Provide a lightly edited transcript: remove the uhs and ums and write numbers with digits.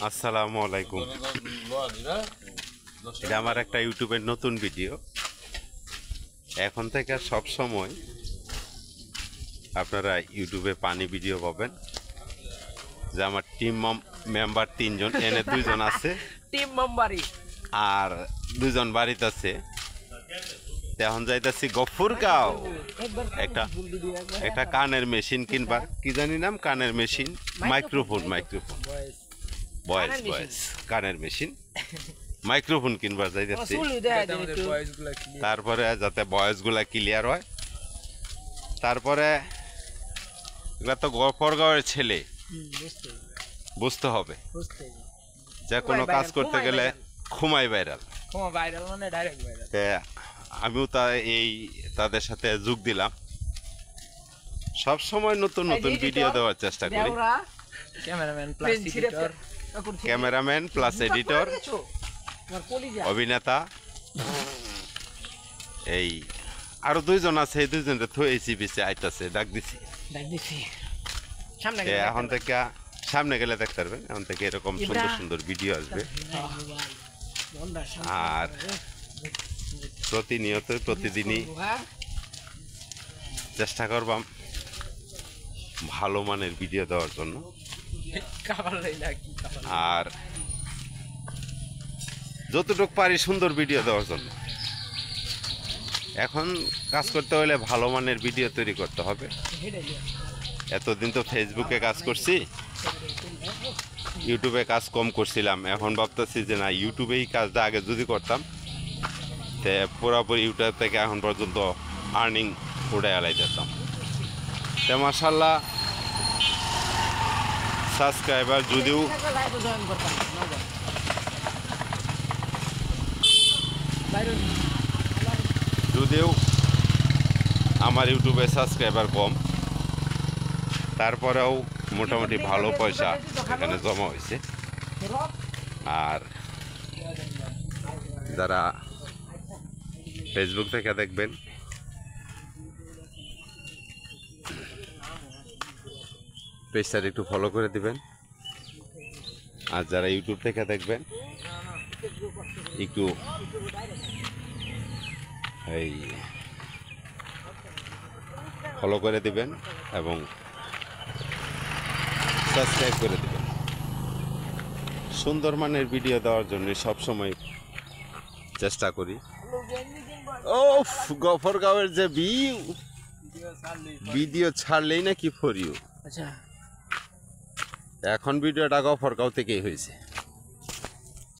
আসসালামু আলাইকুম। এটা আমার একটা ইউটিউবের নতুন ভিডিও। এখন থেকে সব সময় আপনারা ইউটিউবে পানি ভিডিও পাবেন। যে আমার টিম মেম্বার 3 জন, এনে 2 জন আছে, টিম মেম্বারই আর 2 জন বাড়িতে আছে। এখন যাইতেছি গফুরগাঁও, একটা কানের মেশিন কিনবার, কি জানি নাম, কানের মেশিন, মাইক্রোফোন ভয়েস কানের মেশিন, মাইক্রোফোন কিনবার যাইতেছি। তারপরে যাতে ভয়েসগুলা ক্লিয়ার হয়। তারপরে এগুলা তো গফরগাঁওয়ের ছেলে, বুঝতে হবে যে কোনো কাজ করতে গেলে খুমাই ভাইরাল। আমিও তাদের সাথে যোগ দিলাম। সব সময় নতুন নতুন ভিডিও দেওয়ার চেষ্টা করি। ক্যামেরাম্যান প্লাস এডিটর, অভিনেতা, এই আরো 2 জন আছে। এই 2 জনের থইছি পিছে আইতাছে, ডাক দিছি। এখন থেকে সামনে গেলে দেখতে পারবেন। এখন থেকে এরকম সুন্দর সুন্দর ভিডিও আসবে। আর প্রতিদিনই চেষ্টা করবাম ভালো মানের ভিডিও দেওয়ার জন্য, আর যতটুকু পারি সুন্দর ভিডিও দেওয়ার জন্য। এখন কাজ করতে হলে ভালো মানের ভিডিও তৈরি করতে হবে। এতদিন তো ফেসবুকে কাজ করছি, ইউটিউবে কাজ কম করছিলাম। এখন ভাবতেছি যে না, ইউটিউবেই কাজটা আগে যদি করতাম, তে পুরোপুরি ইউটিউব থেকে এখন পর্যন্ত আর্নিং উঠে এলাই যেতাম। তো মাশাআল্লাহ, সাবস্ক্রাইবার যদিও আমার ইউটিউবে সাবস্ক্রাইবার কম, তারপরেও মোটামুটি ভালো পয়সা এখানে জমা হয়েছে। আর যারা ফেসবুক থেকে দেখবেন, পেজটা একটু ফলো করে দিবেন। আর যারা ইউটিউব থেকে দেখবেন, একটু এই ফলো করে দিবেন এবং সাবস্ক্রাইব করে দিবেন। সুন্দর মানের ভিডিও দেওয়ার জন্য সবসময় চেষ্টা করি। ও গফরগাঁওয়ের যে ভিডিও ছাড়লেই নাকি ফর ইউ। এখন ভিডিওটা গফরগাঁও থেকেই হয়েছে।